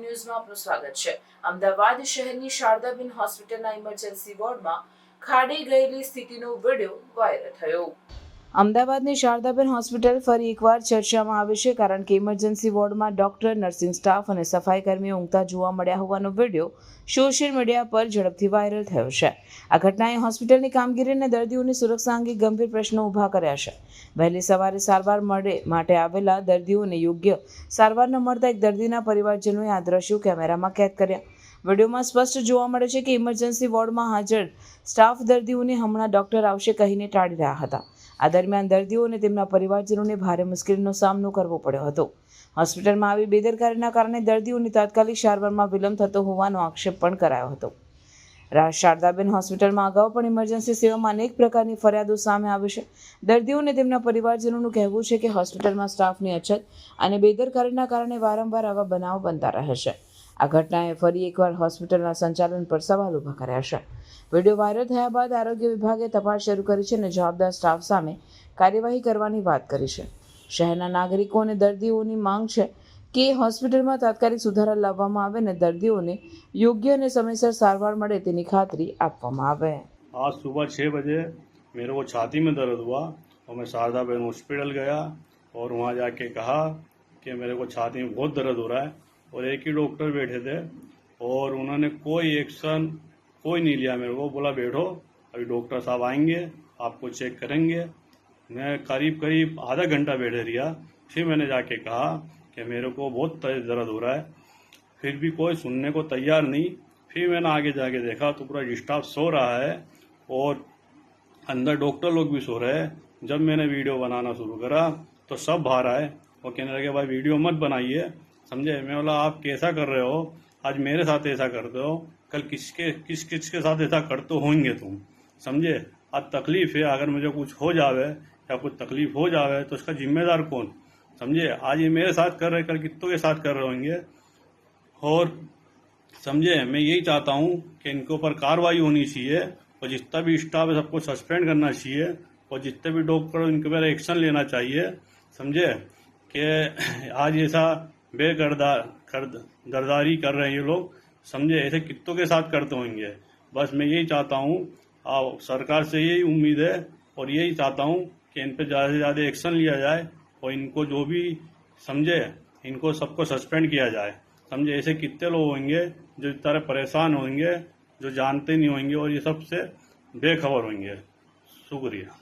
Prime ન્યૂઝમાં આપનું સ્વાગત છે। અમદાવાદ શહેરની શારદાબેન હોસ્પિટલના ઇમરજન્સી વોર્ડમાં ખાડી ગયેલી સ્થિતિનો વિડીયો વાયરલ થયો। અમદાવાદની શારદાબેન હોસ્પિટલ ફરી એકવાર ચર્ચામાં આવી છે, કારણ કે ઇમરજન્સી વોર્ડમાં ડોક્ટર, નર્સિંગ સ્ટાફ અને સફાઈ કર્મીઓ ઊંઘતા જોવા મળ્યા હોવાનો વિડીયો સોશિયલ મીડિયા પર ઝડપથી વાયરલ થયો છે। આ ઘટનાએ હોસ્પિટલની કામગીરી અને દર્દીઓની સુરક્ષા અંગે ગંભીર પ્રશ્નો ઊભા કર્યા છે। વહેલી સવારે સારવાર માટે આવેલા દર્દીઓને યોગ્ય સારવાર ન મળતા એક દર્દીના પરિવારજનોએ આ દ્રશ્યો કેમેરામાં કેદ કર્યા। વિડીયોમાં સ્પષ્ટ જોવા મળે છે કે ઇમરજન્સી વોર્ડમાં હાજર સ્ટાફ દર્દીઓને હમણાં ડોક્ટર આવશે કહીને ટાળી રહ્યા હતા। આ દરમિયાન દર્દીઓ અને તેમના પરિવારજનોને ભારે મુશ્કેલીનો સામનો કરવો પડ્યો હતો। હોસ્પિટલમાં આવી બેદરકારીના કારણે દર્દીઓની તાત્કાલિક સારવારમાં વિલંબ થતો હોવાનો આક્ષેપ પણ કરાયો હતો। શારદાબેન હોસ્પિટલમાં અગાઉ પણ ઇમરજન્સી સેવામાં અનેક પ્રકારની ફરિયાદો સામે આવી છે। દર્દીઓ અને તેમના પરિવારજનોનું કહેવું છે કે હોસ્પિટલમાં સ્ટાફની અછત અને બેદરકારીના કારણે વારંવાર આવા બનાવો બનતા રહે છે। આ ઘટનાએ ફરી એકવાર હોસ્પિટલના સંચાલન પર સવાલ ઊભા કર્યા છે। વિડીયો વાયરલ થયા બાદ આરોગ્ય વિભાગે તપાસ શરૂ કરી છે અને જવાબદાર સ્ટાફ સામે કાર્યવાહી કરવાની વાત કરી છે। શહેરના નાગરિકો અને દર્દીઓની માંગ છે કે હોસ્પિટલમાં તાત્કાલિક સુધારા લાવવામાં આવે અને દર્દીઓને યોગ્ય અને સમયસર સારવાર મળે તેની ખાતરી આપવામાં આવે। आज सुबह 6 बजे मेरे को छाती में दर्द हुआ और मैं शारदाबेन हॉस्पिटल गया और वहाँ जाके कहा कि मेरे को छाती में बहुत दर्द हो रहा है और एक ही डॉक्टर बैठे थे और उन्होंने कोई एक्शन कोई नहीं लिया। मेरे को बोला बैठो, अभी डॉक्टर साहब आएंगे, आपको चेक करेंगे। मैं करीब आधा घंटा बैठे रहा। फिर मैंने जाके कहा कि मेरे को बहुत तेज दर्द हो रहा है, फिर भी कोई सुनने को तैयार नहीं। फिर मैंने आगे जाके देखा तो पूरा स्टाफ सो रहा है और अंदर डॉक्टर लोग भी सो रहे हैं। जब मैंने वीडियो बनाना शुरू करा तो सब बाहर आए और कहने लगे भाई वीडियो मत बनाइए, समझे। मैं बोला आप कैसा कर रहे हो, आज मेरे साथ ऐसा करते हो, कल किसके साथ ऐसा करते होंगे तुम, समझे। आज तकलीफ है, अगर मुझे कुछ हो जावे या कुछ तकलीफ हो जावे तो उसका जिम्मेदार कौन, समझे। आज ये मेरे साथ कर रहे, कल कितों के साथ कर रहे होंगे। और समझे, मैं यही चाहता हूँ कि इनके ऊपर कार्रवाई होनी चाहिए और जितना भी स्टाफ है सबको सस्पेंड करना चाहिए और जितने भी डॉक्टर इनके ऊपर एक्शन लेना चाहिए, समझे। कि आज ऐसा दरदारी कर रहे हैं ये लोग, समझे, ऐसे कितों के साथ करते होंगे। बस मैं यही चाहता हूँ, सरकार से यही उम्मीद है और यही चाहता हूँ कि इन पे ज़्यादा से ज़्यादा एक्शन लिया जाए और इनको जो भी, समझे, इनको सबको सस्पेंड किया जाए, समझे। ऐसे कितने लोग होंगे जो इस तरह परेशान होंगे, जो जानते नहीं होंगे और ये सबसे बेखबर होंगे। शुक्रिया।